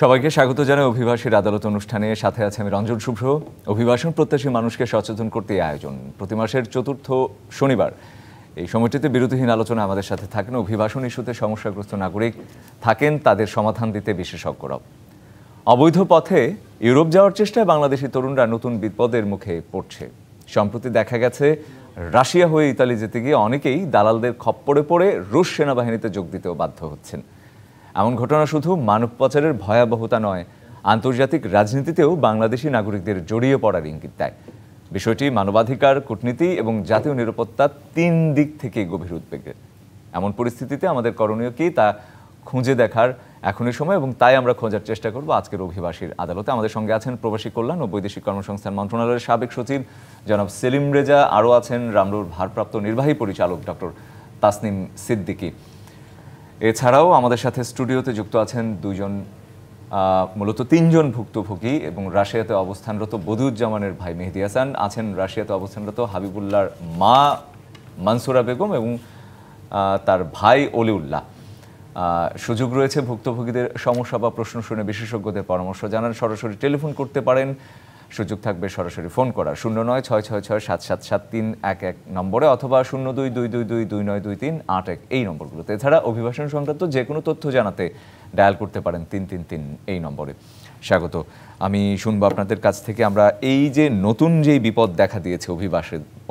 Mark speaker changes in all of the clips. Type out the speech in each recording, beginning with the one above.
Speaker 1: সবাইকে স্বাগত জানাই অভিবাসীর আদালত অনুষ্ঠানে। সাথে আছে আমি রঞ্জন শুভ্র। অভিবাসন প্রত্যাশী মানুষকে সচেতন করতে এই আয়োজন। প্রতি মাসের চতুর্থ শনিবার এই সময়টিতে বিরতিহীন আলোচনা আমাদের সাথে থাকেন অভিবাসন ইস্যুতে সমস্যাগ্রস্ত নাগরিক, থাকেন তাদের সমাধান দিতে বিশেষজ্ঞরাও। অবৈধ পথে ইউরোপ যাওয়ার চেষ্টায় বাংলাদেশি তরুণরা নতুন বিপদের মুখে পড়ছে। সম্প্রতি দেখা গেছে রাশিয়া হয়ে ইতালি যেতে গিয়ে অনেকেই দালালদের খপ্পরে পড়ে রুশ সেনাবাহিনীতে যোগ দিতেও বাধ্য হচ্ছেন। এমন ঘটনা শুধু মানব পাচারের ভয়াবহতা নয়, আন্তর্জাতিক রাজনীতিতেও বাংলাদেশি নাগরিকদের জড়িয়ে পড়ার ইঙ্গিত দেয়। বিষয়টি মানবাধিকার, কূটনীতি এবং জাতীয় নিরাপত্তা তিন দিক থেকে গভীর উদ্বেগের। এমন পরিস্থিতিতে আমাদের করণীয় কি তা খুঁজে দেখার এখনই সময়, এবং তাই আমরা খোঁজার চেষ্টা করব আজকের অভিবাসীর আদালতে। আমাদের সঙ্গে আছেন প্রবাসী কল্যাণ ও বৈদেশিক কর্মসংস্থান মন্ত্রণালয়ের সাবেক সচিব জনাব সেলিম রেজা, আরও আছেন রামরুর ভারপ্রাপ্ত নির্বাহী পরিচালক ডক্টর তাসনিম সিদ্দিকী। এছাড়াও আমাদের সাথে স্টুডিওতে যুক্ত আছেন মূলত তিনজন ভুক্তভোগী এবং রাশিয়াতে অবস্থানরত বদিউজ্জামানের ভাই মেহেদি হাসান, আছেন রাশিয়াতে অবস্থানরত হাবিবুল্লাহর মা মানসুরা বেগম এবং তার ভাই অলিউল্লাহ। সুযোগ রয়েছে ভুক্তভোগীদের সমস্যা বা প্রশ্ন শুনে বিশেষজ্ঞদের পরামর্শ জানান। সরাসরি টেলিফোন করতে পারেন, সুযোগ থাকবে সরাসরি ফোন করার 0966677311 নম্বরে অথবা 022222292381 এই নম্বরগুলোতে। এছাড়া অভিবাসন সংক্রান্ত যে কোনো তথ্য জানাতে ডায়াল করতে পারেন 333 এই নম্বরে। স্বাগত। আমি শুনবো আপনাদের কাছ থেকে আমরা এই যে নতুন যেই বিপদ দেখা দিয়েছে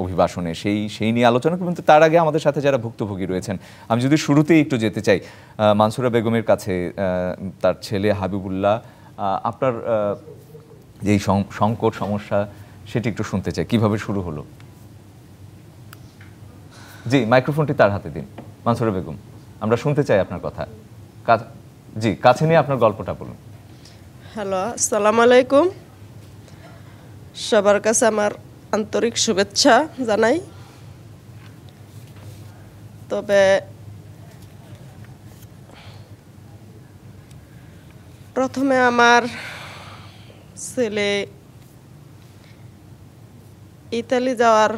Speaker 1: অভিবাসনে সেই নিয়ে আলোচনা, কিন্তু তার আগে আমাদের সাথে যারা ভুক্তভোগী রয়েছেন আমি যদি শুরুতেই একটু যেতে চাই মানসুরা বেগমের কাছে। তার ছেলে হাবিবুল্লাহ, আপনার যেই সংকট সমস্যা সেটি একটু শুনতে চাই, কিভাবে শুরু হলো? জি, মাইক্রোফোনটি তার হাতে দিন। মানসুরা বেগম, আমরা শুনতে চাই আপনার কথা। জি, কাছে নিয়ে আপনার গল্পটা বলুন।
Speaker 2: হ্যালো, আসসালামু আলাইকুম। সবার কাছে আমার আন্তরিক শুভেচ্ছা জানাই। তবে প্রথমে আমার ছেলে ইতালি যাওয়ার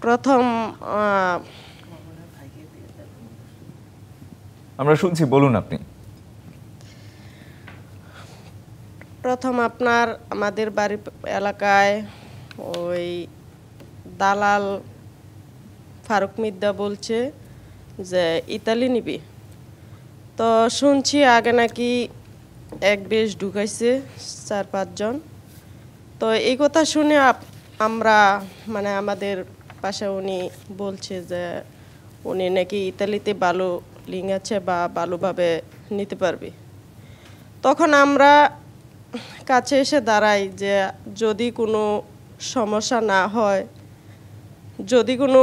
Speaker 2: প্রথম
Speaker 1: আমরা শুনছি, বলুন আপনি।
Speaker 2: প্রথম আপনার আমাদের বাড়ি এলাকায় দালাল ফারুক মিদ্দা বলছে যে ইতালি নিবি। তো শুনছি আগে নাকি এক দেশ ঢুকাইছে 4-5 জন। তো এই কথা শুনে আমরা আমাদের পাশে উনি বলছে যে উনি নাকি ইতালিতে ভালো লিঙ্ক আছে বা ভালোভাবে নিতে পারবে। তখন আমরা কাছে এসে দাঁড়াই যে যদি কোনো সমস্যা না হয়, যদি কোনো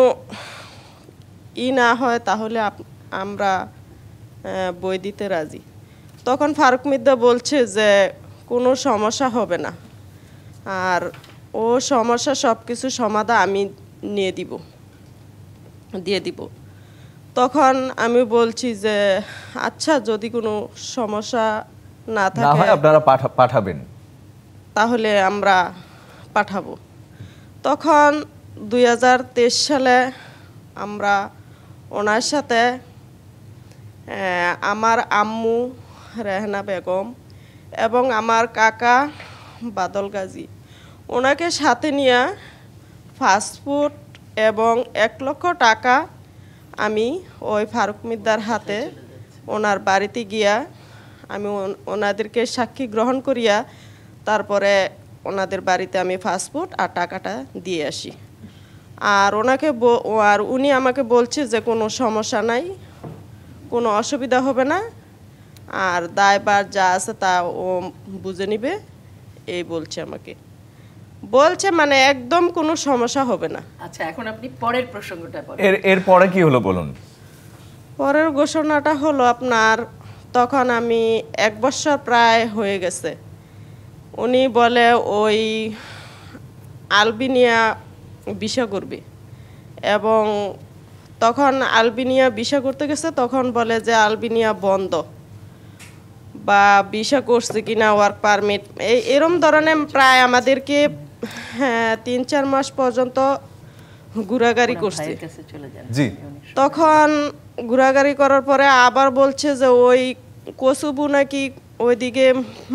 Speaker 2: না হয় তাহলে আমরা বই দিতে রাজি। তখন ফারুক মিদ্দা বলছে যে কোনো সমস্যা হবে না, আর ও সমস্যা সব কিছু সমাধান আমি দিয়ে দিব। তখন আমি বলছি যে আচ্ছা, যদি কোনো সমস্যা না থাকে
Speaker 1: আপনারা পাঠাবেন,
Speaker 2: তাহলে আমরা পাঠাবো। তখন 2023 সালে আমরা ওনার সাথে আমার আম্মু রেহানা বেগম এবং আমার কাকা বাদল গাজী ওনাকে সাথে নিয়ে পাসপোর্ট এবং 1 লক্ষ টাকা আমি ওই ফারুক মিদ্দার হাতে ওনার বাড়িতে গিয়া আমি ওনাদেরকে সাক্ষী গ্রহণ করিয়া তারপরে ওনাদের বাড়িতে আমি পাসপোর্ট আর টাকাটা দিয়ে আসি। আর উনি আমাকে বলছে যে কোনো সমস্যা নাই, কোনো অসুবিধা হবে না, আর দায়ভার যা আছে তা ও বুঝে নিবে, এই বলছে আমাকে। বলছে একদম কোনো সমস্যা হবে না।
Speaker 3: আচ্ছা, এখন আপনি পরের প্রসঙ্গটা বলুন।
Speaker 1: এর পরে কি হলো বলুন।
Speaker 2: পরের ঘোষণাটা হলো আপনার, তখন আমি 1 বছর প্রায় হয়ে গেছে। উনি বলে ওই আলবেনিয়া ভিসা করবে, এবং তখন আলবেনিয়া ভিসা করতে গেছে, তখন বলে যে আলবেনিয়া বন্ধ বা ভিসা করছে কিনা, ওয়ার্ক পারমিট এরম ধরনের প্রায় আমাদেরকে 3-4 মাস পর্যন্ত ঘোরাঘুরি
Speaker 3: ওনার
Speaker 2: করছি।
Speaker 3: ভাইয়ের কাছে চলে যান।
Speaker 1: জি।
Speaker 2: তখন ঘোরাঘুরি করার পরে আবার বলছে যে ওই কচুবু নাকি ওইদিকে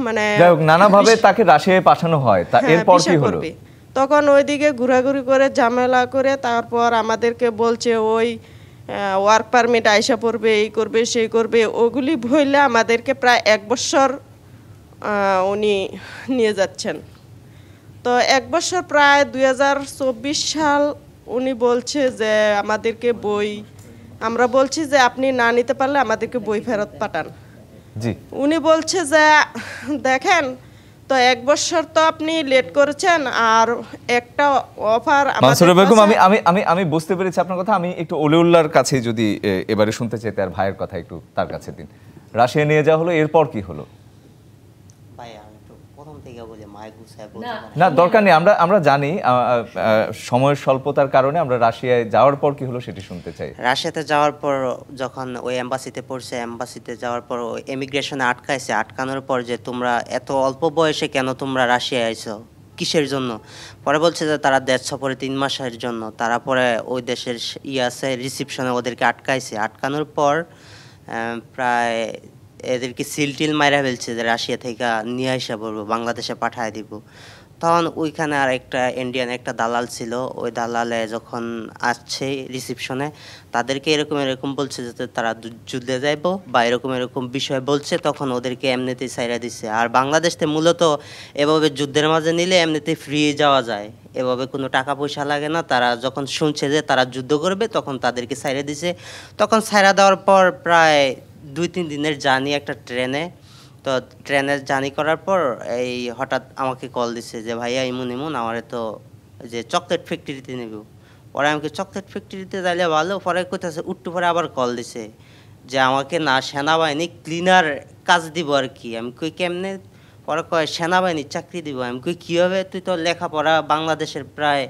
Speaker 2: মানে
Speaker 1: যাই হোক, নানাভাবে তাকে রাশিয়ায় পাঠানো হয়, তা
Speaker 2: হ্যাঁ,
Speaker 1: এরপর
Speaker 2: ভিসা
Speaker 1: কি হলো?
Speaker 2: করবে। তখন ওইদিকে ঘোরাঘুরি করে ঝামেলা করে তারপর আমাদেরকে বলছে ওই ওয়ার্ক পারমিট আইসা পড়বে, এই করবে সেই করবে, ওগুলি ভইলে আমাদেরকে প্রায় 1 বছর উনি নিয়ে যাচ্ছেন। তো 1 বছর প্রায় 2024 সাল উনি বলছে যে আমাদেরকে বই, আমরা বলছি যে আপনি না নিতে পারলে আমাদেরকে বই ফেরত পাঠান।
Speaker 1: জি।
Speaker 2: উনি বলছে যে দেখেন তো 1 বছর তো আপনি লেট করেছেন, আর একটা অফার
Speaker 1: মানসুরা বেগম, আমি আমি আমি আমি বুঝতে পেরেছি আপনার কথা। আমি একটু অলিউল্লাহর কাছে যদি এবারে শুনতে চাই, তার ভাইয়ের কথা একটু তার কাছে দিন। রাশিয়া নিয়ে যাওয়া হলো, এরপর কি হলো?
Speaker 4: ভাই আমি তো প্রথম থেকে বলি মাইক গুছায় বলতে
Speaker 3: না।
Speaker 4: পারি
Speaker 1: না, দরকার নেই, আমরা জানি সময়ের স্বল্পতার কারণে আমরা রাশিয়ায় যাওয়ার পর কি হলো সেটি শুনতে চাই।
Speaker 4: রাশিয়াতে যাওয়ার পর যখন ওই এম্বাসিতে পড়ছে, এম্বাসিতে যাওয়ার পর ওই ইমিগ্রেশনে আটকাইছে, আটকানোর পর যে তোমরা এত অল্প বয়সে কেন তোমরা রাশিয়ায় আইছো, কিসের জন্য? পরে বলছে যে তারা দেশ সফরে 3 মাসের জন্য। তারা পরে ওই দেশের আছে রিসিপশনে ওদেরকে আটকাইছে। আটকানোর পর প্রায় এদেরকে সিল টিল মাইরা ফেলছে যে রাশিয়া থেকে নিয়ে আসা বলবো, বাংলাদেশে পাঠায় দিব। তখন ওইখানে আর একটা ইন্ডিয়ান একটা দালাল ছিল, ওই দালালে যখন আসছে রিসিপশনে তাদেরকে এরকম এরকম বলছে যে তারা যুদ্ধে যাইব বা এরকম এরকম বিষয় বলছে, তখন ওদেরকে এমনিতেই ছাইরা দিচ্ছে। আর বাংলাদেশে মূলত এভাবে যুদ্ধের মাঝে নিলে এমনিতেই ফ্রি যাওয়া যায়, এভাবে কোনো টাকা পয়সা লাগে না। তারা যখন শুনছে যে তারা যুদ্ধ করবে তখন তাদেরকে ছাইরা দিছে। তখন ছাইরা দেওয়ার পর প্রায় 2-3 দিনের জার্নি একটা ট্রেনে। তো ট্রেনের জার্নি করার পর এই হঠাৎ আমাকে কল দিছে যে ভাইয়া ইমুন ইমুন আমারে তো যে চকলেট ফ্যাক্টরিতে নেব। পরে আমাকে চকলেট ফ্যাক্টরিতে যাইলে ভালো, পরে কোথাছে উঠতে পরে আবার কল দিছে যে আমাকে না সেনাবাহিনী ক্লিনার কাজ দিব আর কি। আমি কই কেমনে? পরে কয় সেনাবাহিনীর চাকরি দিব। আমি কই কীভাবে? তুই তো লেখাপড়া বাংলাদেশের প্রায়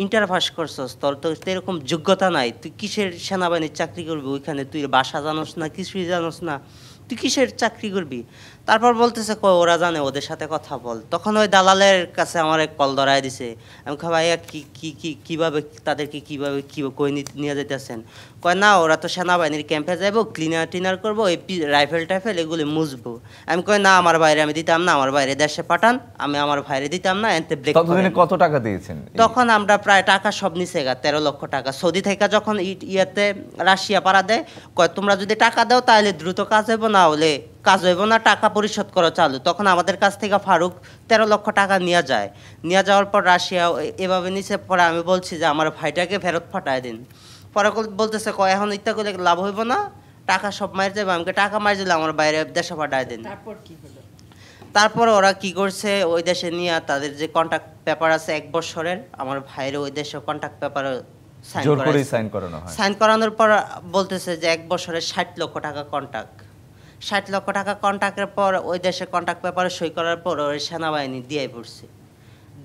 Speaker 4: ইন্টার পাস করছস, তোর তো এরকম যোগ্যতা নাই, তুই কিসের সেনাবাহিনীর চাকরি করবি? ওইখানে তুই ভাষা জানোস না, কিছুই জানোস না, তুই কিসের চাকরি করবি? তারপর বলতেছে কই ওরা জানে, ওদের সাথে কথা বল। তখন ওই দালালের কাছে আমার এক কল ধরায় দিছে। আমি কই ভাইয়া কীভাবে তাদেরকে কীভাবে কই নিয়ে যেতেছেন? কয় না ওরা তো সেনাবাহিনীর ক্যাম্পে যাইব, ক্লিনার টিনার করবো, এই রাইফেল টাইফেল এগুলি মুছবো। আমি কই না আমার বাইরে আমি দিতাম না, আমার বাইরে দেশে পাঠান, আমি আমার ভাইরে দিতাম না, এনতে ব্রেক।
Speaker 1: ততদিনে কত টাকা দিয়েছেন?
Speaker 4: তখন আমরা প্রায় টাকা সব নিচে 13 লক্ষ টাকা সৌদি থেকে যখন ইয়াতে রাশিয়া পাড়া দেয়, কয় তোমরা যদি টাকা দাও তাহলে দ্রুত কাজ হইব, না হলে কাজ হইব না, টাকা পরিশোধ করো চালু। তখন আমাদের কাছ থেকে ফারুক 13 লক্ষ টাকা নিয়ে যায়। নিয়ে যাওয়ার পর রাশিয়া এভাবে নিচে পরে আমি বলছি যে আমার ভাইটাকে ফেরত পাঠায় দিন। পরে বলতেছে কয় এখন ইত্যা করলে লাভ হইব না, টাকা সব মার যাবে। আমাকে টাকা মার দিলে আমার বাইরে দেশে পাঠায় দিন।
Speaker 3: তারপর কি হলো?
Speaker 4: তারপর ওরা কি করছে, ওই দেশে নিয়ে তাদের যে কন্ট্রাক্ট পেপার আছে 1 বছরের, আমার ভাইয়ের ওই দেশে কন্ট্রাক্ট পেপার
Speaker 1: জোর করে সাইন করানো হয়।
Speaker 4: সাইন করানোর পর বলতেছে যে 1 বছরে 60 লক্ষ টাকা কন্ট্রাক্ট। 60 লক্ষ টাকা কন্ট্রাক্টের পর ওই দেশে কন্ট্রাক্ট পেপারে সই করার পর ওই সেনাবাহিনী দিয়ে পড়ছে।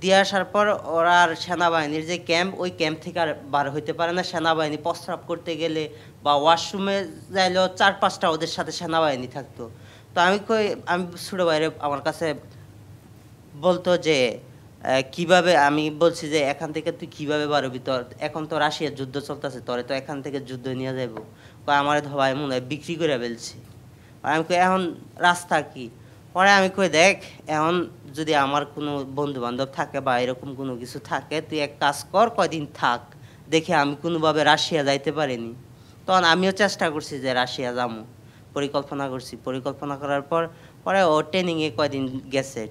Speaker 4: দিয়ে আসার পর ওরা আর সেনাবাহিনীর যে ক্যাম্প, ওই ক্যাম্প থেকে আর বার হইতে পারে না। সেনাবাহিনী প্রস্রাব করতে গেলে বা ওয়াশরুমে যাইলেও 4-5টা ওদের সাথে সেনাবাহিনী থাকতো। তো আমি ছোটো বাইরে আমার কাছে বলতো যে কিভাবে, আমি বলছি যে এখান থেকে তুই কিভাবে বাড়বি, তোর এখন তো রাশিয়ার যুদ্ধ চলতেছে, তোরে তো এখান থেকে যুদ্ধ নিয়ে যাইব। আমার ভাই মনে হয় বিক্রি করে ফেলছে। আমি কই এখন রাস্তা কি? পরে আমি কই দেখ এখন যদি আমার কোনো বন্ধু বান্ধব থাকে বা এরকম কোনো কিছু থাকে, তুই এক কাজ কর, কয়দিন থাক, দেখে আমি কোনোভাবে রাশিয়া যাইতে পারিনি। তখন আমিও চেষ্টা করছি যে রাশিয়া যাবো, পরিকল্পনা করছি। পরিকল্পনা করার পর পরে ও ট্রেনিংয়ে কয়দিন গেছে,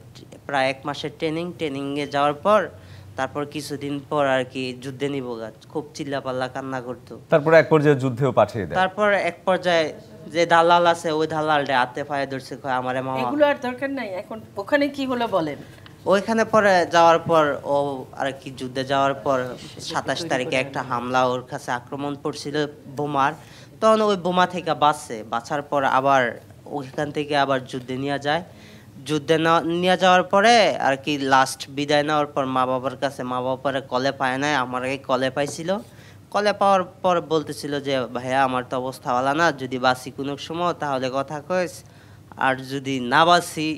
Speaker 4: প্রায় 1 মাসের ট্রেনিংয়ে যাওয়ার পর তারপর কিছুদিন পর আর কি যুদ্ধে নিব গা, খুব চিল্লাপাল্লা কান্না করতো।
Speaker 1: তারপর এক পর্যায়ে যুদ্ধেও পাঠিয়ে দেয়।
Speaker 4: তারপর এক পর্যায়ে যে দালাল আছে ওই দালালটা হাতে পায়ে ধরছে, কয় আমারে মামা।
Speaker 3: এগুলো আর দরকার নাই, এখন ওখানে কি হলো বলেন।
Speaker 4: ওইখানে পরে যাওয়ার পর ও আর কি যুদ্ধে যাওয়ার পর 27 তারিখে একটা হামলা ওর কাছে আক্রমণ পড়ছিল বোমার। তখন ওই বোমা থেকে বাঁচার পর আবার ওইখান থেকে আবার যুদ্ধে নিয়ে যায়। যুদ্ধে নিয়ে যাওয়ার পরে আর কি লাস্ট বিদায় নেওয়ার পর মা বাবার কাছে, মা বাবার কলে পায় নাই, আমার কলে পাইছিল। কলে পাওয়ার পর বলতেছিল যে ভাইয়া আমার তো অবস্থা ভালো না, যদি বাঁচি কোনো সময় তাহলে কথা কইস, আর যদি না বাঁচি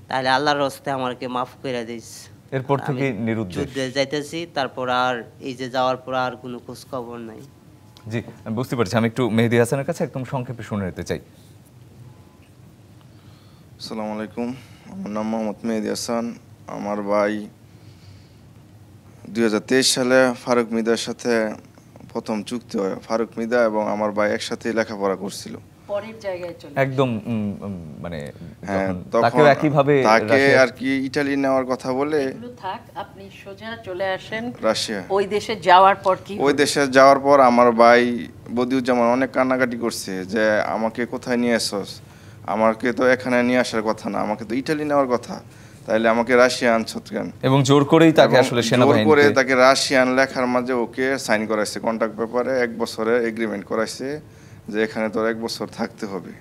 Speaker 4: তাহলে আল্লাহর রাস্তায় আমাকে মাফ করে দিস।
Speaker 1: এরপর থেকে নিরুদ্দেশ।
Speaker 4: যুদ্ধে যাইতেছি, তারপর আর এই যে যাওয়ার পর আর কোনো খোঁজ খবর নাই।
Speaker 1: জি, আমি বুঝতে পারছি। আমি একটু মেহেদী হাসানের কাছে একদম সংক্ষেপে শুনে নিতে চাই।
Speaker 5: আসসালামু আলাইকুম, আমার নাম মোহাম্মদ মেহেদী হাসান। আমার ভাই 2023 সালে ফারুক মিদার সাথে প্রথম চুক্তি হয়। ফারুক মিদা এবং আমার ভাই একসাথে লেখাপড়া করছিল।
Speaker 3: পরের জায়গায় চলে
Speaker 1: একদম মানে
Speaker 5: হ্যাঁ,
Speaker 1: তখন তাকেও একইভাবে
Speaker 5: তাকে
Speaker 1: রাশিয়া-
Speaker 5: আর কি ইটালি নেওয়ার কথা বলে
Speaker 3: এগুলো থাক, আপনি সোজা চলে আসেন
Speaker 5: রাশিয়া।
Speaker 3: ওই দেশে যাওয়ার পর কি
Speaker 5: ওই দেশে যাওয়ার পর আমার ভাই বদিউজ্জামান অনেক কান্নাকাটি করছে যে আমাকে কোথায় নিয়ে আসছস, আমাকে তো এখানে নিয়ে আসার কথা না, আমাকে তো ইটালি নেওয়ার কথা, তাইলে আমাকে রাশিয়া আনছত কেন?
Speaker 1: এবং জোর করেই তাকে
Speaker 5: এবং
Speaker 1: আসলে
Speaker 5: জোর করে
Speaker 1: সেনাবাহিনী
Speaker 5: তাকে রাশিয়ান লেখার মাঝে ওকে সাইন করাইছে কন্ট্রাক্ট পেপারে, 1 বছরের এগ্রিমেন্ট করাইছে যে এখানে তোর 1 বছর থাকতে হবে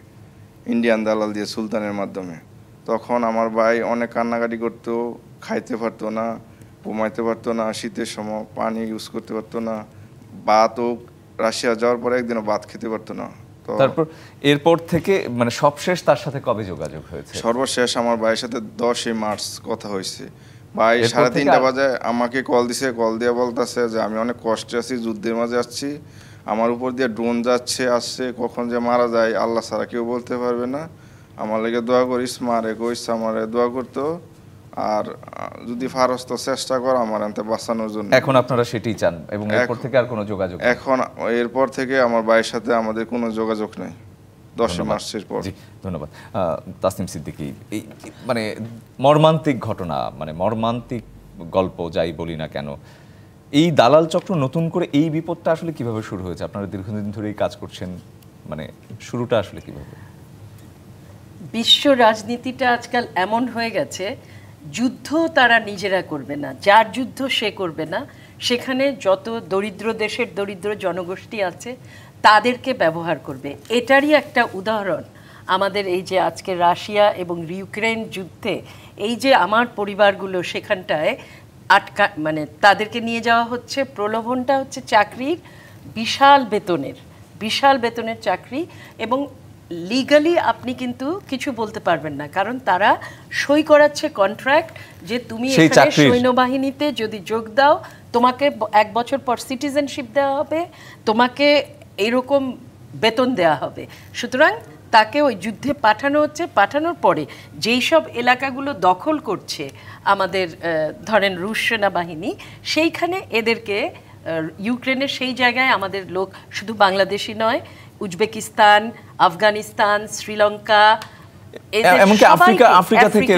Speaker 5: ইন্ডিয়ান দালাল দিয়ে সুলতানের মাধ্যমে। তখন আমার ভাই অনেক কান্নাকাটি করতো, খাইতে পারতো না, ঘুমাইতে পারতো না, শীতের সময় পানি ইউজ করতে পারতো না, ভাতও রাশিয়া যাওয়ার পরে একদিনও ভাত খেতে পারতো না। তো
Speaker 1: তারপর এরপর থেকে মানে সবশেষ তার সাথে কবে যোগাযোগ হয়েছে?
Speaker 5: সর্বশেষ আমার ভাইয়ের সাথে 10 মার্চ কথা হয়েছে। ভাই
Speaker 1: এরপর
Speaker 5: 3:30
Speaker 1: থেকে
Speaker 5: বাজে আমাকে কল দিছে, কল দিয়ে বলতেছে যে আমি অনেক কষ্টে আছি, যুদ্ধের মাঝে আছি, আমার উপর দিয়ে ড্রোন যাচ্ছে আসছে, কখন যে মারা যায় আল্লাহ ছাড়া কেউ বলতে পারবে না, আমার লেগে দোয়া করিস, মারে কইস আমারে দোয়া করতো, আর যদি ফারস তো চেষ্টা কর আমার এতে বাঁচানোর জন্য।
Speaker 1: এখন আপনারা সেটাই চান এবং এরপর থেকে আর কোনো যোগাযোগ নেই?
Speaker 5: এখন এরপর থেকে আমার ভাইয়ের সাথে আমাদের কোনো যোগাযোগ নেই 10 মার্চের পর।
Speaker 1: জি, ধন্যবাদ। তাসনিম সিদ্দিকী, এই মানে মর্মান্তিক ঘটনা, মানে মর্মান্তিক গল্প যাই বলি না কেন, এই দালাল চক্র নতুন করে এই বিপদটা আসলে কিভাবে শুরু হয়েছে? আপনারা দীর্ঘদিন ধরেই কাজ করছেন, মানে শুরুটা আসলে কিভাবে?
Speaker 3: বিশ্ব রাজনীতিটা আজকাল এমন হয়ে গেছে, যুদ্ধ তারা নিজেরা করবে না, যার যুদ্ধ সে করবে না, সেখানে যত দরিদ্র দেশের দরিদ্র জনগোষ্ঠী আছে তাদেরকে ব্যবহার করবে। এটারই একটা উদাহরণ আমাদের এই যে আজকে রাশিয়া এবং ইউক্রেন যুদ্ধে এই যে আমার পরিবারগুলো সেখানটায় মানে তাদেরকে নিয়ে যাওয়া হচ্ছে, প্রলোভনটা হচ্ছে চাকরির, বিশাল বেতনের চাকরি, এবং লিগালি আপনি কিন্তু কিছু বলতে পারবেন না, কারণ তারা সই করাচ্ছে কন্ট্রাক্ট যে তুমি এখানে সৈন্যবাহিনীতে যদি যোগ দাও তোমাকে 1 বছর পর সিটিজেনশিপ দেওয়া হবে, তোমাকে এরকম বেতন দেওয়া হবে। সুতরাং তাকে ওই যুদ্ধে পাঠানো হচ্ছে। পাঠানোর পরে যেই সব এলাকাগুলো দখল করছে আমাদের ধরেন রুশ সেনাবাহিনী, সেইখানে এদেরকে ইউক্রেনের সেই জায়গায় আমাদের লোক শুধু বাংলাদেশি নয়, উজবেকিস্তান, আফগানিস্তান, শ্রীলঙ্কা,
Speaker 1: এমনকি আফ্রিকা থেকে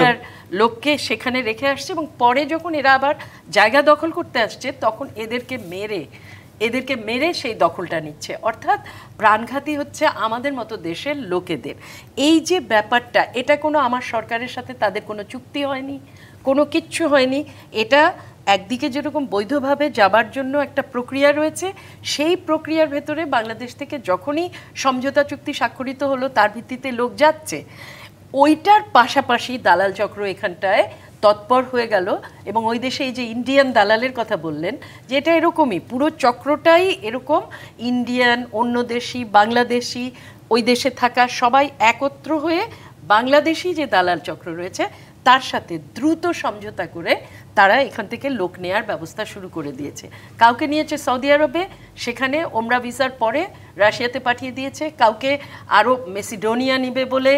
Speaker 3: লোককে সেখানে রেখে আসছে, এবং পরে যখন এরা আবার জায়গা দখল করতে আসছে তখন এদেরকে মেরে সেই দখলটা নিচ্ছে। অর্থাৎ প্রাণঘাতী হচ্ছে আমাদের মতো দেশের লোকেদের। এই যে ব্যাপারটা, এটা কোনো আমার সরকারের সাথে তাদের কোনো চুক্তি হয়নি, কোনো কিচ্ছু হয়নি। এটা একদিকে যেরকম বৈধভাবে যাবার জন্য একটা প্রক্রিয়া রয়েছে, সেই প্রক্রিয়ার ভেতরে বাংলাদেশ থেকে যখনই সমঝোতা চুক্তি স্বাক্ষরিত হলো তার ভিত্তিতে লোক যাচ্ছে, ওইটার পাশাপাশি দালাল চক্র এখানটায় তৎপর হয়ে গেল। এবং ওই দেশে এই যে ইন্ডিয়ান দালালের কথা বললেন, যে এটা এরকমই, পুরো চক্রটাই এরকম, ইন্ডিয়ান, অন্য দেশি, বাংলাদেশি, ওই দেশে থাকা সবাই একত্র হয়ে বাংলাদেশি যে দালাল চক্র রয়েছে তার সাথে দ্রুত সমঝোতা করে তারা এখান থেকে লোক নেয়ার ব্যবস্থা শুরু করে দিয়েছে। কাউকে নিয়েছে সৌদি আরবে, সেখানে ওমরা ভিসার পরে রাশিয়াতে পাঠিয়ে দিয়েছে, কাউকে আরও মেসিডোনিয়া নিবে বলে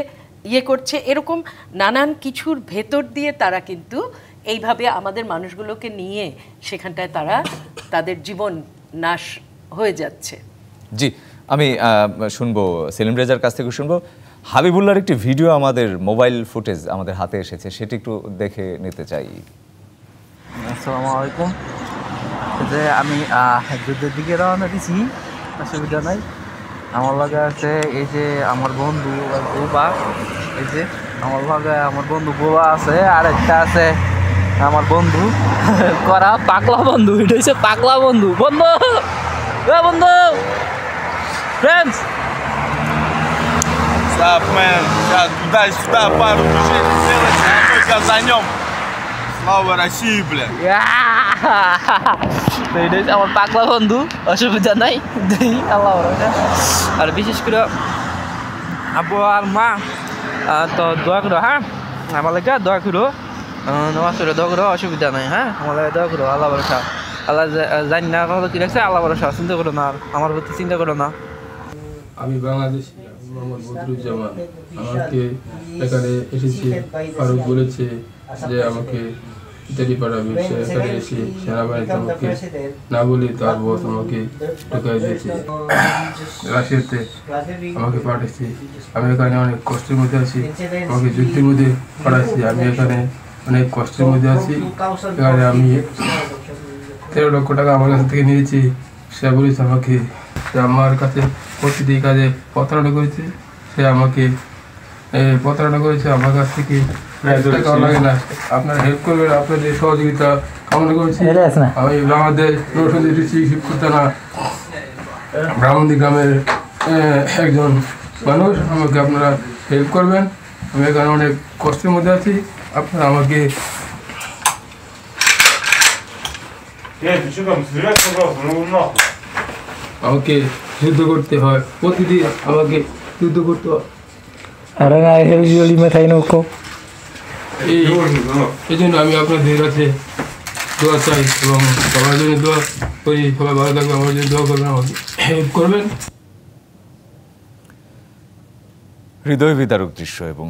Speaker 3: করছে। এরকম নানান কিছুর ভেতর দিয়ে তারা কিন্তু এইভাবে আমাদের মানুষগুলোকে নিয়ে সেখানটায় তারা তাদের জীবন নাশ হয়ে যাচ্ছে।
Speaker 1: জি, আমি শুনবো সেলিম রেজার কাছ থেকে শুনবো। হাবিবুল্লাহর একটি ভিডিও আমাদের মোবাইল ফুটেজ আমাদের হাতে এসেছে, সেটি একটু দেখে নিতে চাই।
Speaker 6: আসসালামু আলাইকুম। যে আমি যুদ্ধের দিকে রওনা দিছি, অসুবিধা নাই। আমার লগে আছে এই যে আমার বন্ধু বোবা, এই যে আমার লগে আমার বন্ধু বোবা আছে, আর একটা আছে আমার বন্ধু করা পাগলা বন্ধু। এটা হচ্ছে পাগলা বন্ধু। বন্ধু বন্ধু ফ্রেন্ডস
Speaker 7: Stop, man. Туда-сюда пару друзей сделать, а только за нем. Слава России, блядь.
Speaker 6: তো এটা হচ্ছে আমার পাগলা বন্ধু, অসুবিধা নাই। আল্লাহ, আর বিশেষ করে আব্বু আর মা তো দোয়া করো, হ্যাঁ আমার লেগে দোয়া করো। নামাজ পড়ে দোয়া করো, অসুবিধা নাই। হ্যাঁ, আমার লাগে দোয়া করো, আল্লাহ ভরসা। আল্লাহ জানি না কত কি রাখছে, আল্লাহ ভরসা, চিন্তা করো না, আর আমার প্রতি চিন্তা করো না।
Speaker 8: আমি বাংলাদেশি মোহাম্মদ বদরুজ্জামান। আমাকে এখানে এসেছি, ফারুক বলেছে যে আমাকে ইত্যাদি পাঠাবে। সে এখানে এসে সেনাবাহিনীতে আমাকে না বলে তার বস আমাকে ঢুকাই দিয়েছে, রাশিয়াতে আমাকে পাঠিয়েছে। আমি এখানে অনেক কষ্টের মধ্যে আছি, আমাকে যুদ্ধের মধ্যে পাঠাচ্ছি। আমি এখানে অনেক কষ্টের মধ্যে আছি। এখানে আমি 13 লক্ষ টাকা আমার কাছ থেকে নিয়েছি। সে বলেছে আমাকে, সে আমার কাছে প্রতিটি কাজে প্রতারণা করেছে। সে আমাকে প্রতারণা করেছে আমার কাছ থেকে। টাকাও লাগে না, আপনার হেল্প করবেন, আপনাদের সহযোগিতা কামনা করছি। আমি বাংলাদেশ নৌসদী শিক্ষক থানা ব্রাহ্মণী গ্রামের একজন মানুষ। আমাকে আপনারা হেল্প করবেন। আমি এখানে অনেক কষ্টের মধ্যে আছি, আপনারা আমাকে আমাকে যুদ্ধ করতে হয়, প্রতিদিন আমাকে যুদ্ধ করতে হয়। এই জন্য আমি আপনাদের কাছে দোয়া চাই এবং সবার জন্য দোয়া করি। সবাই ভালো থাকবে, আমার জন্য দোয়া করবেন, আমাকে হেল্প করবেন।
Speaker 1: হৃদয় বিদারক দৃশ্য, এবং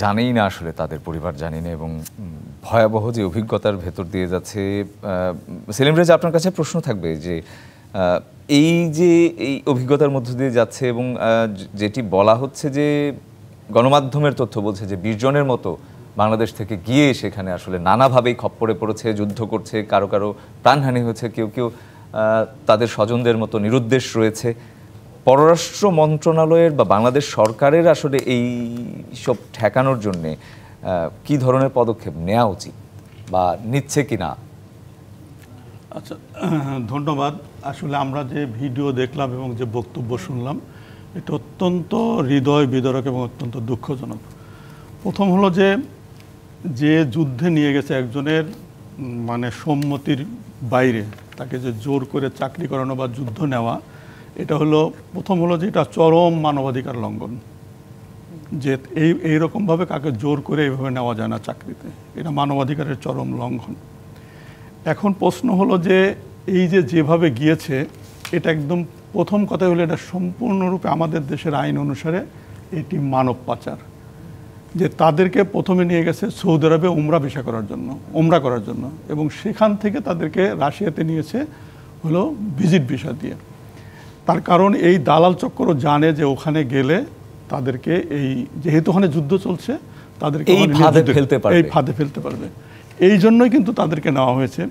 Speaker 1: জানেই না আসলে তাদের পরিবার জানি না, এবং ভয়াবহ যে অভিজ্ঞতার ভেতর দিয়ে যাচ্ছে। সেলিম রেজা, আপনার কাছে প্রশ্ন থাকবে যে এই যে এই অভিজ্ঞতার মধ্য দিয়ে যাচ্ছে, এবং যেটি বলা হচ্ছে যে গণমাধ্যমের তথ্য বলছে যে 20 জনের মতো বাংলাদেশ থেকে গিয়ে সেখানে আসলে নানাভাবেই খপ্পরে পড়েছে, যুদ্ধ করছে, কারো কারো প্রাণহানি হয়েছে, কেউ কেউ তাদের স্বজনদের মতো নিরুদ্দেশ রয়েছে। পররাষ্ট্র মন্ত্রণালয়ের বা বাংলাদেশ সরকারের আসলে এই সব ঠেকানোর জন্যে কি ধরনের পদক্ষেপ নেওয়া উচিত বা নিচ্ছে কি না?
Speaker 9: আচ্ছা, ধন্যবাদ। আসলে আমরা যে ভিডিও দেখলাম এবং যে বক্তব্য শুনলাম, এটা অত্যন্ত হৃদয় বিদারক এবং অত্যন্ত দুঃখজনক। প্রথম হলো যে যুদ্ধে নিয়ে গেছে একজনের মানে সম্মতির বাইরে, তাকে যে জোর করে চাকরি করানো বা যুদ্ধ নেওয়া, এটা হলো প্রথম হলো যে এটা চরম মানবাধিকার লঙ্ঘন। যে এইরকমভাবে কাকে জোর করে এইভাবে নেওয়া যায় না চাকরিতে, এটা মানবাধিকারের চরম লঙ্ঘন। এখন প্রশ্ন হলো যে এই যেভাবে গিয়েছে, এটা একদম প্রথম কথা হলো এটা সম্পূর্ণরূপে আমাদের দেশের আইন অনুসারে এটি মানব পাচার। যে তাদেরকে প্রথমে নিয়ে গেছে সৌদি আরবে উমরা করার জন্য, এবং সেখান থেকে তাদেরকে রাশিয়াতে নিয়েছে হলো ভিজিট ভিসা দিয়ে। তার কারণ এই দালাল চক্রও জানে যে ওখানে গেলে তাদেরকে যেহেতু ওখানে যুদ্ধ চলছে, তাদেরকে এই ফাঁদে ফেলতে পারবে। এই জন্যই কিন্তু তাদেরকে নেওয়া হয়েছে।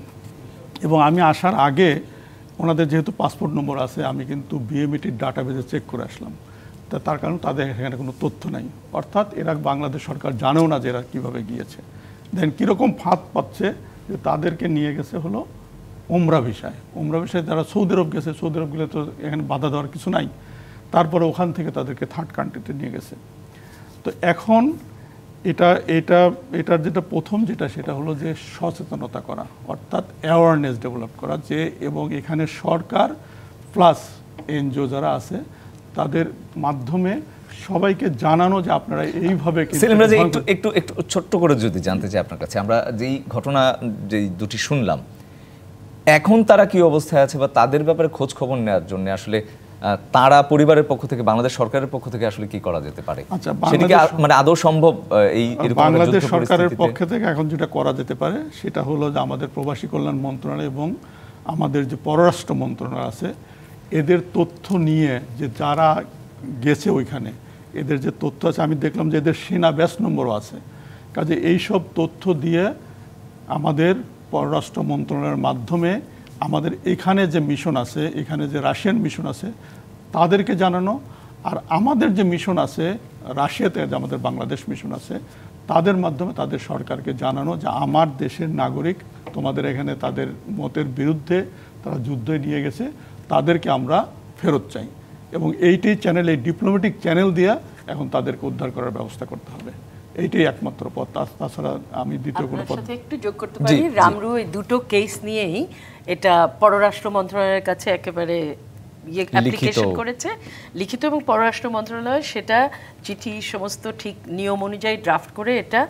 Speaker 9: এবং আমি আসার আগে ওনাদের যেহেতু পাসপোর্ট নম্বর আছে, আমি কিন্তু বিএমইটির ডাটাবেজে চেক করে আসলাম। তার কারণ তাদের এখানে কোনো তথ্য নাই, অর্থাৎ এরা বাংলাদেশ সরকার জানেও না যে এরা কীভাবে গিয়েছে। দেন কীরকম ফাঁদ পাচ্ছে যে তাদেরকে নিয়ে গেছে হলো উমরা ভিসায়। যারা সৌদি আরব গেছে, সৌদি আরব গেলে তো এখানে বাধা দেওয়ার কিছু নাই, তারপরে ওখান থেকে তাদেরকে থার্ড কান্ট্রিতে নিয়ে গেছে। তো এখন এটার যেটা প্রথম সেটা হলো যে সচেতনতা করা, অর্থাৎ অ্যাওয়ারনেস ডেভেলপ করা, যে এবং এখানে সরকার প্লাস এনজিও যারা আছে তাদের মাধ্যমে সবাইকে জানানো যে আপনারা এইভাবে।
Speaker 1: একটু ছোট্ট করে যদি জানতে চাই আপনার কাছে, আমরা যেই ঘটনা যেই দুটি শুনলাম, এখন তারা কি অবস্থায় আছে বা তাদের ব্যাপারে খোঁজ খবর নেওয়ার জন্য আসলে তারা পরিবারের পক্ষ থেকে, বাংলাদেশ সরকারের পক্ষ থেকে আসলে কি করা যেতে পারে?
Speaker 9: আচ্ছা,
Speaker 1: সেটাকে মানে আদৌ সম্ভব?
Speaker 9: বাংলাদেশ সরকারের পক্ষ থেকে এখন যেটা করা যেতে পারে সেটা হলো যে আমাদের প্রবাসী কল্যাণ মন্ত্রণালয় এবং আমাদের যে পররাষ্ট্র মন্ত্রণালয় আছে, এদের তথ্য নিয়ে যে যারা গেছে ওইখানে, এদের যে তথ্য আছে, আমি দেখলাম যে এদের সেনা ব্যাচ নম্বরও আছে। কাজে এইসব তথ্য দিয়ে আমাদের পররাষ্ট্র মন্ত্রণালয়ের মাধ্যমে আমাদের এখানে যে মিশন আছে, এখানে যে রাশিয়ান মিশন আছে তাদেরকে জানানো, আর আমাদের যে মিশন আছে রাশিয়াতে, যে আমাদের বাংলাদেশ মিশন আছে, তাদের মাধ্যমে তাদের সরকারকে জানানো যে আমার দেশের নাগরিক তোমাদের এখানে তাদের মতের বিরুদ্ধে তারা যুদ্ধে নিয়ে গেছে, তাদেরকে আমরা ফেরত চাই। এবং এইটি চ্যানেল, এই ডিপ্লোম্যাটিক চ্যানেল দিয়ে এখন তাদেরকে উদ্ধার করার ব্যবস্থা করতে হবে। এইটাই একমাত্র পথ, তাছাড়া আমি দ্বিতীয় কোনো পথ।
Speaker 3: একটু যোগ করতে পারি, রামরু এই দুটো কেস নিয়েই এটা পররাষ্ট্র মন্ত্রণালয়ের কাছে একেবারে অ্যাপ্লিকেশন করেছে লিখিত, এবং পররাষ্ট্র মন্ত্রণালয় সেটা চিঠি সমস্ত ঠিক নিয়ম অনুযায়ী ড্রাফট করে এটা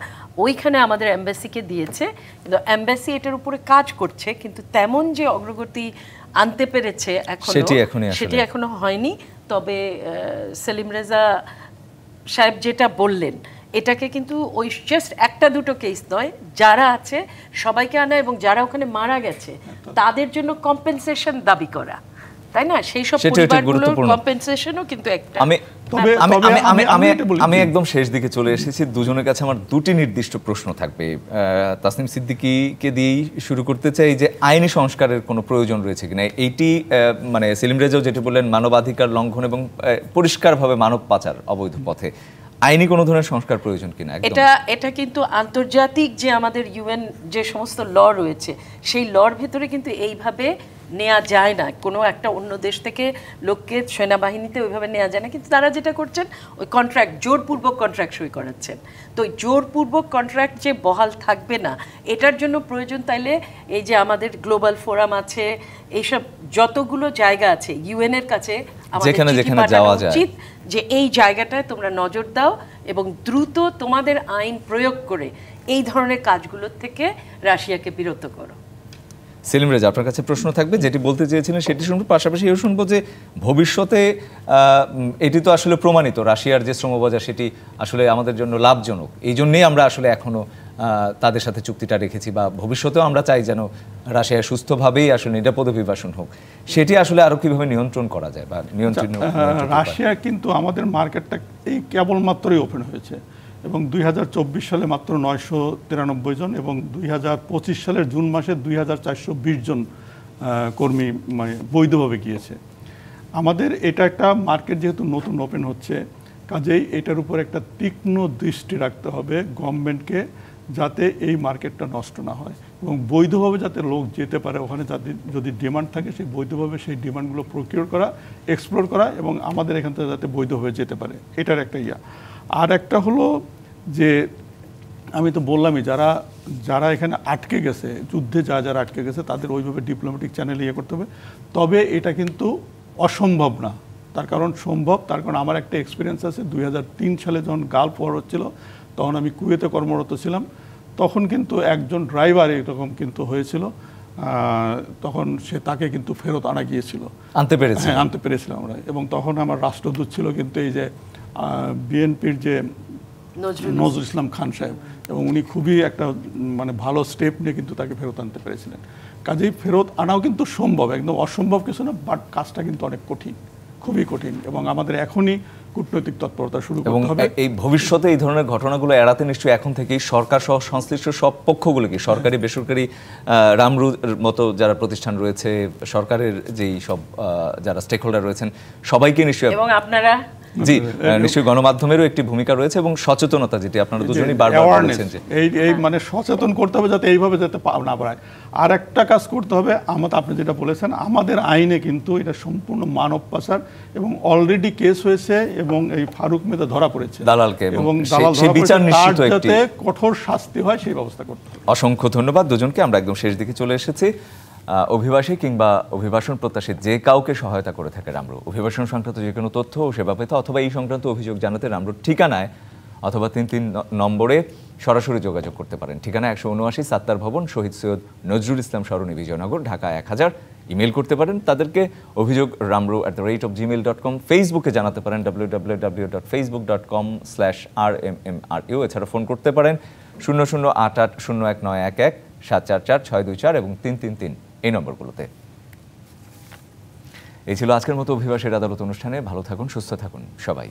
Speaker 3: ওইখানে আমাদের এমবাসিকে দিয়েছে। কিন্তু এমবাসি এটার উপরে কাজ করছে, কিন্তু তেমন যে অগ্রগতি আনতে পেরেছে সেটি এখনো হয়নি। তবে সেলিম রেজা সাহেব যেটা বললেন, এটাকে কিন্তু ওই জাস্ট একটা দুটো কেস নয়, যারা আছে সবাইকে আনা এবং যারা ওখানে মারা গেছে তাদের জন্য কম্পেনসেশন দাবি করা, তাই না? সেই সব পরিবারগুলোর কম্পেনসেশনও কিন্তু একটা।
Speaker 1: আমি একদম শেষ দিকে চলে এসেছি। দুজনের কাছে আমার দুটি নির্দিষ্ট প্রশ্ন থাকবে। তাসনিম সিদ্দিকীকে দিয়েই শুরু করতে চাই যে আইনি সংস্কারের কোনো প্রয়োজন রয়েছে কিনা। এইটি মানে সেলিম রেজাও যেটা বললেন মানবাধিকার লঙ্ঘন এবং পরিষ্কারভাবে মানব পাচার অবৈধ পথে, আইনি কোনো ধরনের সংস্কার প্রয়োজন কিনা?
Speaker 3: এটা কিন্তু আন্তর্জাতিক যে আমাদের ইউএন যে সমস্ত ল রয়েছে সেই লর ভেতরে কিন্তু এইভাবে নেওয়া যায় না। কোনো একটা অন্য দেশ থেকে লোককে সেনাবাহিনীতে ওইভাবে নেওয়া যায় না, কিন্তু তারা যেটা করছেন ওই কন্ট্রাক্ট, জোরপূর্বক কন্ট্রাক্ট সই করাচ্ছেন। তো ওই জোরপূর্বক কন্ট্রাক্ট যে বহাল থাকবে না, এটার জন্য প্রয়োজন তাইলে এই যে আমাদের গ্লোবাল ফোরাম আছে, এইসব যতগুলো জায়গা আছে ইউএন এর কাছে আমাদের যাওয়া উচিত যে এই জায়গাটায় তোমরা নজর দাও এবং দ্রুত তোমাদের আইন প্রয়োগ করে এই ধরনের কাজগুলোর থেকে রাশিয়াকে বিরত করো।
Speaker 1: সেলিম রেজা, আপনার কাছে প্রশ্ন থাকবে, যেটি বলতে চেয়েছিলেন সেটি শুনবো, পাশাপাশি এও শুনবো যে ভবিষ্যতে এটি তো আসলে প্রমাণিত রাশিয়ার যে শ্রমবাজার সেটি আসলে আমাদের জন্য লাভজনক, এই জন্যেই আমরা আসলে এখনো তাদের সাথে চুক্তিটা রেখেছি, বা ভবিষ্যতেও আমরা চাই যেন রাশিয়া সুস্থভাবেই আসলে নিরাপদ অভিবাসন হোক। সেটি আসলে আরো কিভাবে নিয়ন্ত্রণ করা যায় বা নিয়ন্ত্রণ?
Speaker 9: রাশিয়া কিন্তু আমাদের মার্কেটটা এই কেবলমাত্রই ওপেন হয়েছে এবং 2024 সালে মাত্র 993 জন এবং 2025 সালের জুন মাসে 2420 জন কর্মী মানে বৈধভাবে গিয়েছে। আমাদের এটা একটা মার্কেট যেহেতু নতুন ওপেন হচ্ছে, কাজেই এটার উপর একটা তীক্ষ্ণ দৃষ্টি রাখতে হবে গভর্নমেন্টকে, যাতে এই মার্কেটটা নষ্ট না হয় এবং বৈধভাবে যাতে লোক যেতে পারে ওখানে, যাতে যদি ডিমান্ড থাকে সেই বৈধভাবে সেই ডিমান্ডগুলো প্রকিউর করা, এক্সপ্লোর করা এবং আমাদের এখান থেকে যাতে বৈধভাবে যেতে পারে, এটার একটা ইয়া। আর একটা হলো যে আমি তো বললামই, যারা এখানে আটকে গেছে, যুদ্ধে যারা আটকে গেছে তাদের ওইভাবে ডিপ্লোম্যাটিক চ্যানেল ইয়ে করতে হবে। তবে এটা কিন্তু অসম্ভব না, তার কারণ সম্ভব, তার কারণ আমার একটা এক্সপিরিয়েন্স আছে। 2003 সালে যখন গালফ ওয়ার হচ্ছিল তখন আমি কুয়েতে কর্মরত ছিলাম, তখন কিন্তু একজন ড্রাইভার এরকম কিন্তু হয়েছিল, তখন তাকে কিন্তু ফেরত আনা গিয়েছিল, আনতে পেরেছিলাম আমরা। এবং তখন আমার রাষ্ট্রদূত ছিল কিন্তু এই যে বিএনপির যে নজরুল ইসলাম খান সাহেব, এবং উনি খুবই একটা মানে ভালো স্টেপ নিয়ে কিন্তু তাকে ফেরত আনতে পেরেছিলেন। কাজেই ফেরত আনাও কিন্তু সম্ভব, একদম অসম্ভব কিছু না, বাট কাজটা কিন্তু অনেক কঠিন, খুবই কঠিন, এবং আমাদের এখনই কূটনৈতিক তৎপরতা শুরু করতে হবে।
Speaker 1: এই ভবিষ্যতে এই ধরনের ঘটনাগুলো এড়াতে নিশ্চয়ই এখন থেকেই সরকার সহ সংশ্লিষ্ট সব পক্ষগুলোকে, সরকারি বেসরকারি রামরুর মতো যারা প্রতিষ্ঠান রয়েছে, সরকারের যেই সব যারা স্টেক হোল্ডার রয়েছেন সবাইকে নিশ্চয়ই,
Speaker 3: এবং আপনারা
Speaker 1: জি নিশ্চয়ই গণমাধ্যমেরও একটি ভূমিকা রয়েছে এবং সচেতনতা, যেটি আপনারা দুজনেই বারবার বলেছেন যে
Speaker 9: এই মানে সচেতন করতে হবে যাতে এইভাবে যাতে না বাড়ায়। আর একটা কাজ করতে হবে, আপনি যেটা বলেছেন, আমাদের আইনে কিন্তু এটা সম্পূর্ণ মানব পাচার এবং অলরেডি কেস হয়েছে এবং এই ফারুক মেদা ধরা পড়েছে
Speaker 1: দালালকে,
Speaker 9: এবং দালাল
Speaker 1: সেই বিচার নিশ্চিত
Speaker 9: যাতে কঠোর শাস্তি হয় সেই ব্যবস্থা করতে হবে।
Speaker 1: অসংখ্য ধন্যবাদ দুজনকে। আমরা একদম শেষ দিকে চলে এসেছি। অভিবাসী কিংবা অভিবাসন প্রত্যাশী যে কাউকে সহায়তা করে থাকে রামরু, অভিবাসন সংক্রান্ত যে কোনো তথ্য ও সেবা পেতে অথবা এই সংক্রান্ত অভিযোগ জানাতে রামরুর ঠিকানায় অথবা 33 নম্বরে সরাসরি যোগাযোগ করতে পারেন। ঠিকানা 179 সাত্তার ভবন, শহীদ সৈয়দ নজরুল ইসলাম সরণি, বিজয়নগর, ঢাকা 1000। ইমেল করতে পারেন তাদেরকে অভিযোগ ramru@gmail.com। ফেসবুকে জানাতে পারেন www.facebook.com/rmmru। এছাড়া ফোন করতে পারেন 0088019111 744-624 এবং 333 এই নম্বরগুলোতে। এই ছিল আজকের মতো অভিবাসীর আদালত অনুষ্ঠানে। ভালো থাকুন, সুস্থ থাকুন সবাই।